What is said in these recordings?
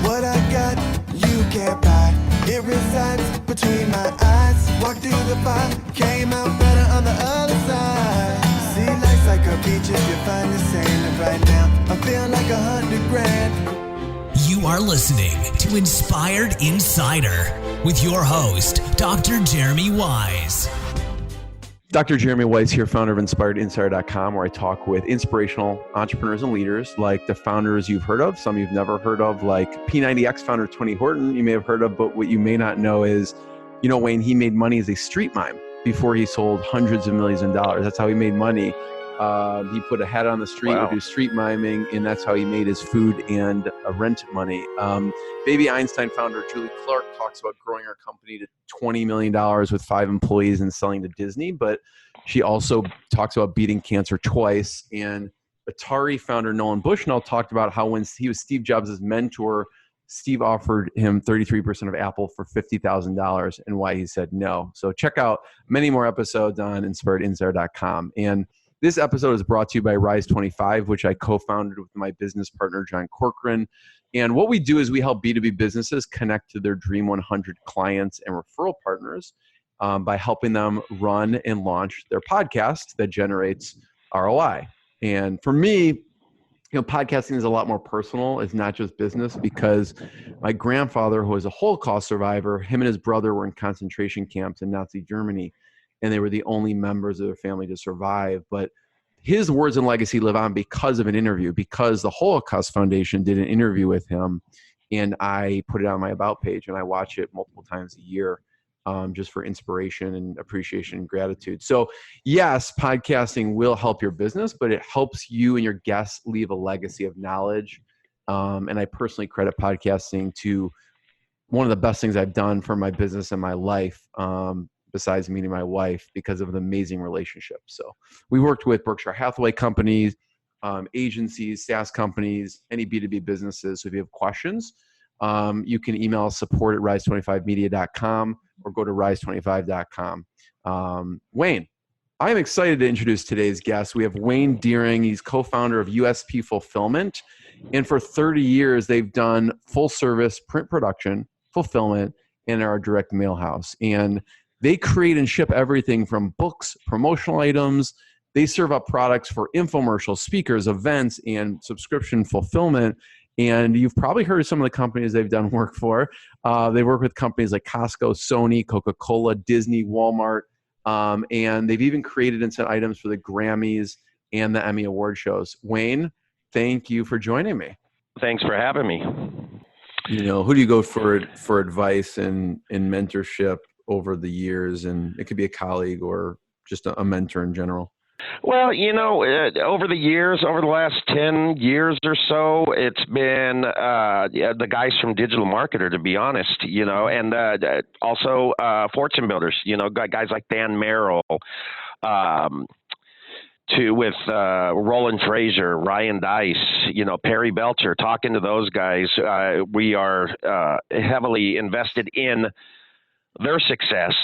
What I got, you can't buy. It resides between my eyes. Walked through the fire, came out better on the other side. See, life's like a beach if you find the sand. Right now, I feel like $100,000. You are listening to Inspired Insider with your host, Dr. Jeremy Wise. Dr. Jeremy Wise here, founder of InspiredInsider.com, where I talk with inspirational entrepreneurs and leaders like the founders you've heard of, some you've never heard of, like P90X founder Tony Horton, you may have heard of, but what you may not know is, you know, Wayne, he made money as a street mime before he sold hundreds of millions of dollars. That's how he made money. He put a hat on the street, would do street miming, and that's how he made his food and rent money. Baby Einstein founder Julie Clark talks about growing her company to $20 million with 5 employees and selling to Disney, but she also talks about beating cancer twice. And Atari founder Nolan Bushnell talked about how when he was Steve Jobs' mentor, Steve offered him 33% of Apple for $50,000 and why he said no. So check out many more episodes on InspiredInsider.com. And this episode is brought to you by Rise 25, which I co-founded with my business partner, John Corcoran. And what we do is we help B2B businesses connect to their Dream 100 clients and referral partners by helping them run and launch their podcast that generates ROI. And for me, you know, podcasting is a lot more personal. It's not just business, because my grandfather, who was a Holocaust survivor, him and his brother were in concentration camps in Nazi Germany, and they were the only members of their family to survive. But his words and legacy live on because of an interview, because the Holocaust Foundation did an interview with him, and I put it on my About page, and I watch it multiple times a year just for inspiration and appreciation and gratitude. So yes, podcasting will help your business, but it helps you and your guests leave a legacy of knowledge. And I personally credit podcasting to one of the best things I've done for my business and my life, besides meeting my wife, because of the amazing relationship. So we worked with Berkshire Hathaway companies, agencies, SaaS companies, any B2B businesses. So if you have questions, you can email support@rise25media.com or go to rise25.com. Wayne, I'm excited to introduce today's guest. We have Wayne Deehring. He's co-founder of USP Fulfillment. And for 30 years, they've done full service print production, fulfillment, and are a direct mail house. And they create and ship everything from books, promotional items. They serve up products for infomercial, speakers, events, and subscription fulfillment. And you've probably heard of some of the companies they've done work for. They work with companies like Costco, Sony, Coca Cola, Disney, Walmart. And they've even created and sent items for the Grammys and the Emmy Award shows. Wayne, thank you for joining me. Thanks for having me. You know, who do you go for advice and mentorship over the years? And it could be a colleague or just a mentor in general. Well, you know, over the last 10 years or so, it's been the guys from Digital Marketer, to be honest, you know, and also fortune builders, you know, guys like Dan Merrill, with Roland Frazier, Ryan Dice, you know, Perry Belcher. Talking to those guys, we are heavily invested in their success,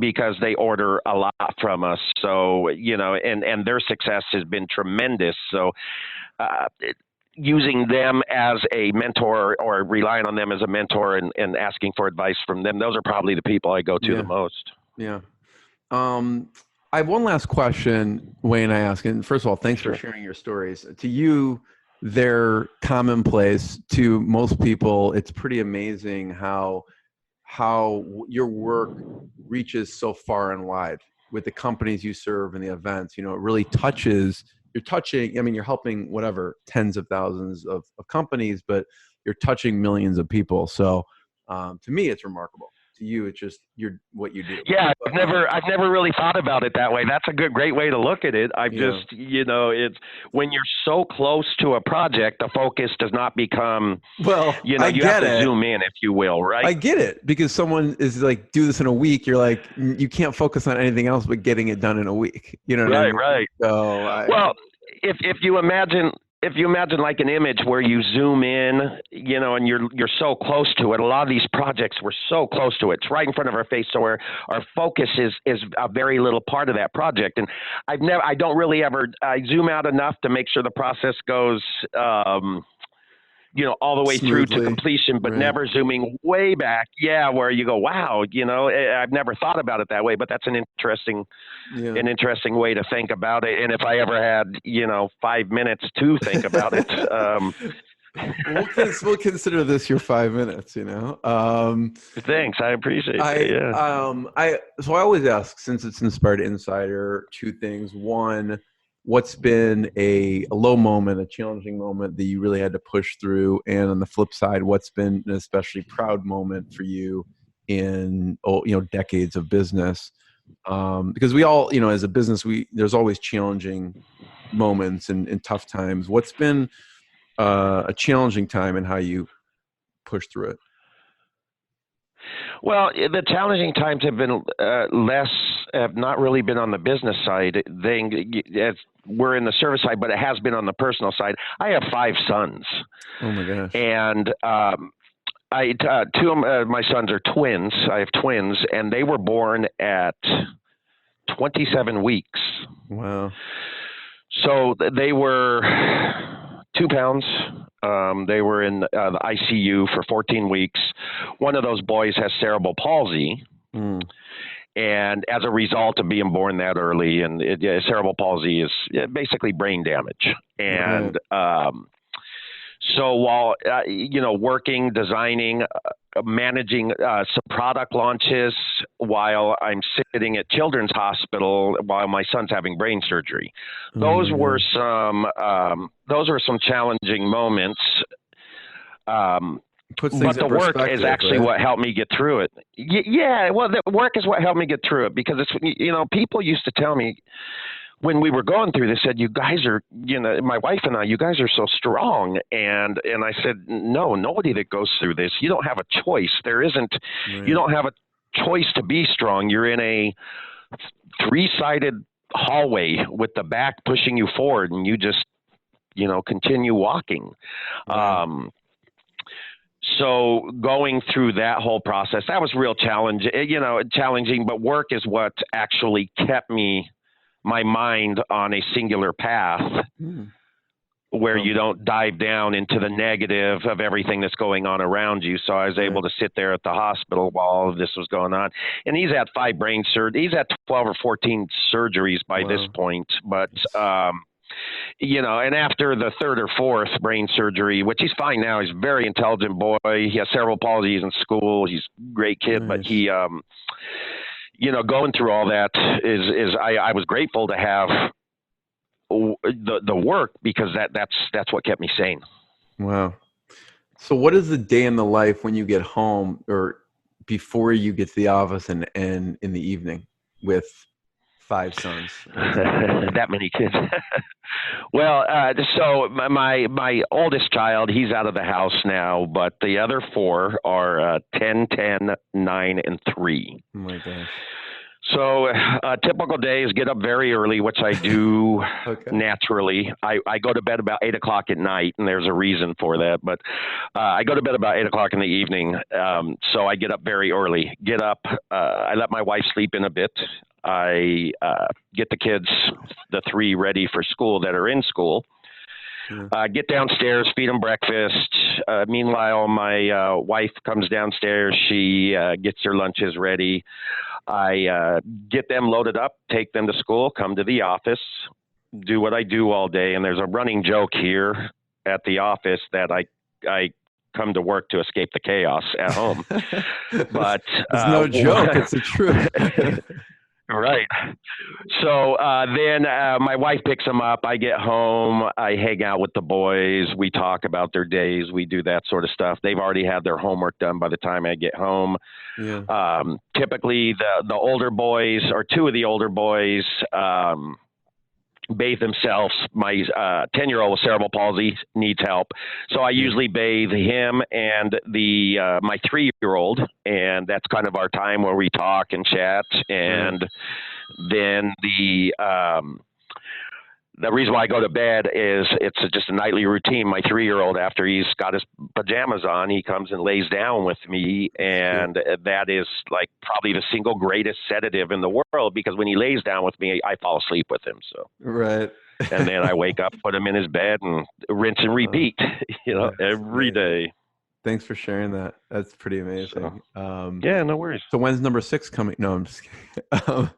because they order a lot from us. So, you know, and their success has been tremendous. So using them as a mentor, or relying on them as a mentor, and asking for advice from them, those are probably the people I go to the most. Yeah. I have one last question, Wayne, I ask. And first of all, thanks for sharing your stories. To you, they're commonplace. To most people, it's pretty amazing how your work reaches so far and wide with the companies you serve and the events. You know, it really you're helping whatever, tens of thousands of companies, but you're touching millions of people. So to me, it's remarkable. To you, it's just what you do. Yeah, I've never really thought about it that way. That's a great way to look at it. Just, you know, it's when you're so close to a project, the focus does not become, you know, you have to zoom in, if you will, right? I get it, because someone is like, do this in a week. You're like, you can't focus on anything else but getting it done in a week. You know what I mean? Right. So if you imagine like an image where you zoom in, you know, and you're so close to it. A lot of these projects, we're so close to it. It's right in front of our face. So our focus is a very little part of that project. And I don't really ever zoom out enough to make sure the process goes all the way through to Smoothly. completion, but Right. never zooming way back. Yeah, where you go, wow, I've never thought about it that way, but that's an interesting way to think about it. And if I ever had, 5 minutes to think about it, we'll consider this your 5 minutes. Thanks, I appreciate it. Yeah. So I always ask, since it's Inspired Insider, two things. One, what's been a low moment, a challenging moment that you really had to push through? And on the flip side, what's been an especially proud moment for you in decades of business? Because we all, as a business, there's always challenging moments and tough times. What's been a challenging time and how you push through it? Well, the challenging times have been have not really been on the business side. We're in the service side, but it has been on the personal side. I have 5 sons. Oh my gosh. And two of my sons are twins. I have twins, and they were born at 27 weeks. Wow. So they were 2 pounds. They were in the ICU for 14 weeks. One of those boys has cerebral palsy. And as a result of being born that early, and cerebral palsy is basically brain damage. And so while, working, designing, managing some product launches while I'm sitting at Children's Hospital while my son's having brain surgery, those were some challenging moments. But the work is actually what helped me get through it. Yeah, well, the work is what helped me get through it, because it's, people used to tell me when we were going through, they said, you guys are, my wife and I, you guys are so strong. And I said, no, nobody that goes through this, you don't have a choice. There isn't, you don't have a choice to be strong. You're in a 3-sided hallway with the back pushing you forward, and you just, continue walking. So going through that whole process, that was real challenging, but work is what actually kept my mind on a singular path where you don't dive down into the negative of everything that's going on around you. So I was able to sit there at the hospital while all of this was going on. And he's had 5 brain surgeries. He's had 12 or 14 surgeries by this point. But, and after the 3rd or 4th brain surgery, which he's fine now, he's a very intelligent boy. He has cerebral palsy. He's in school. He's a great kid, but he, going through all that I was grateful to have the work, because that's what kept me sane. Wow. So what is the day in the life when you get home, or before you get to the office, and in the evening with 5 sons? That many kids. Well, so my oldest child, he's out of the house now, but the other 4 are 10, 10, 9, and 3. Oh my gosh. So a typical day is get up very early, which I do naturally. I go to bed about 8 o'clock at night, and there's a reason for that. But I go to bed about 8 o'clock in the evening, so I get up very early. Get up. I let my wife sleep in a bit. I get the kids, the 3, ready for school that are in school. Get downstairs, feed them breakfast. Meanwhile, my wife comes downstairs. She gets their lunches ready. I get them loaded up, take them to school, come to the office, do what I do all day. And there's a running joke here at the office that I come to work to escape the chaos at home. But it's no joke. It's the truth. Right. So then my wife picks them up. I get home. I hang out with the boys. We talk about their days. We do that sort of stuff. They've already had their homework done by the time I get home. Typically, the older boys, or 2 of the older boys, bathe themselves. My 10-year-old with cerebral palsy needs help, so I usually bathe him and my 3-year-old, and that's kind of our time where we talk and chat. And then the reason why I go to bed is it's just a nightly routine. My 3-year-old, after he's got his pajamas on, he comes and lays down with me, and that is like probably the single greatest sedative in the world, because when he lays down with me, I fall asleep with him. So right. And then I wake up, put him in his bed, and rinse and repeat, every day. Thanks for sharing that. That's pretty amazing. Yeah, no worries. So when's number 6 coming? No, I'm just kidding.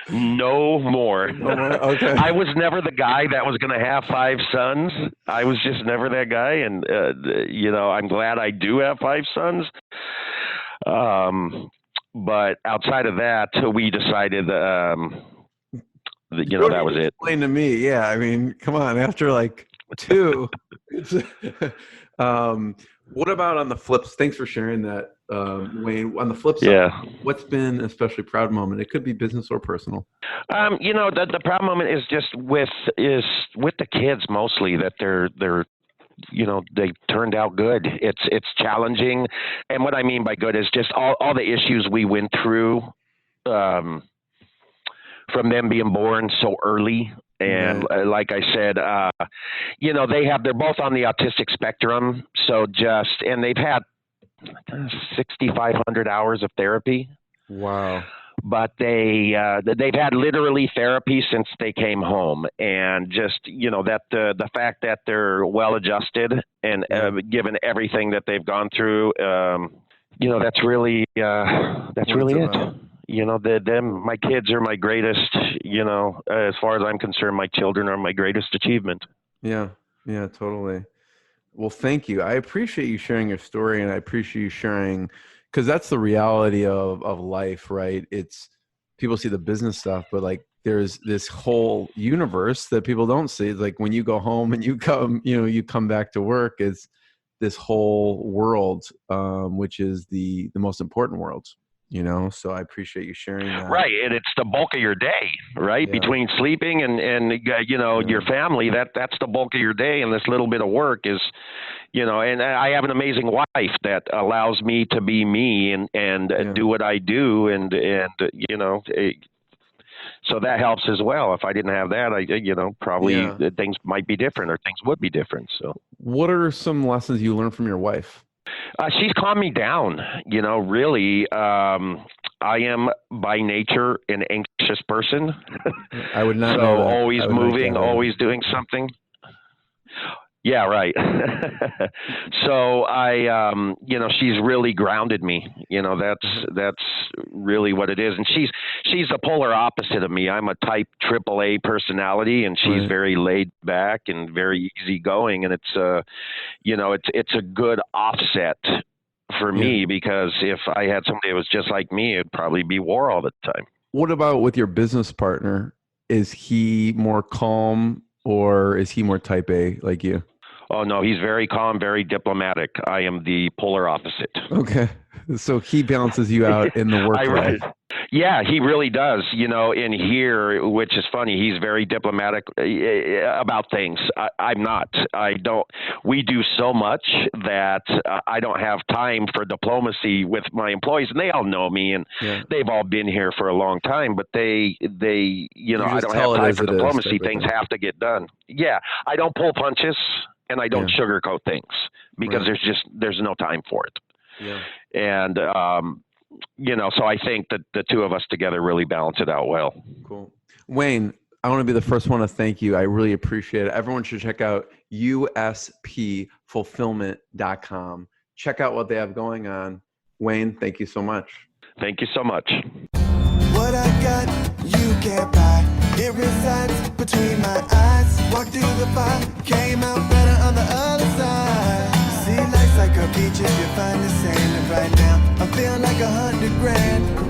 No more. No more? Okay. I was never the guy that was going to have 5 sons. I was just never that guy. And, I'm glad I do have 5 sons. But outside of that, we decided, that was it. Explain to me. Yeah. I mean, come on, after like 2, what about on the flips? Thanks for sharing that, Wayne. On the flip side, what's been an especially proud moment? It could be business or personal. The proud moment is just with the kids mostly, that they're they turned out good. It's challenging, and what I mean by good is just all the issues we went through, from them being born so early. And like I said, they're both on the autistic spectrum. So and they've had 6,500 hours of therapy. Wow. But they've had literally therapy since they came home. And just, that the fact that they're well adjusted and given everything that they've gone through, that's really it. My kids are my greatest, as far as I'm concerned, my children are my greatest achievement. Yeah, totally. Well, thank you. I appreciate you sharing your story, and I appreciate you sharing, because that's the reality of life, right? It's people see the business stuff, but like there's this whole universe that people don't see. It's like when you go home and you come back to work, it's this whole world, which is the most important world. So I appreciate you sharing that. Right. And it's the bulk of your day, right? Yeah. Between sleeping and your family, that's the bulk of your day. And this little bit of work is, and I have an amazing wife that allows me to be me and do what I do. And so that helps as well. If I didn't have that, probably things might be different, or things would be different. So what are some lessons you learned from your wife? She's calmed me down, really. I am by nature an anxious person. I would not. So always moving, always doing something. Yeah, right. So she's really grounded me. That's really what it is. And she's the polar opposite of me. I'm a type AAA personality, and she's very laid back and very easygoing. And it's a good offset for me, because if I had somebody that was just like me, it'd probably be war all the time. What about with your business partner? Is he more calm, or is he more type A like you? Oh, no, he's very calm, very diplomatic. I am the polar opposite. Okay. So he balances you out in the work life. Yeah, he really does. In here, which is funny, he's very diplomatic about things. I'm not. I don't. We do so much that I don't have time for diplomacy with my employees, and they all know me, and they've all been here for a long time. But I don't have time for diplomacy. Things have to get done. Yeah, I don't pull punches. And I don't sugarcoat things, because there's no time for it. Yeah. And, so I think that the two of us together really balance it out well. Cool. Wayne, I want to be the first one to thank you. I really appreciate it. Everyone should check out USPFulfillment.com. Check out what they have going on. Wayne, thank you so much. Thank you so much. What I got, you can't buy. It resides between my eyes. Walked through the fire, came out better on the other side. See, life's like a beach if you find the sand. And right now, I feel like $100 grand.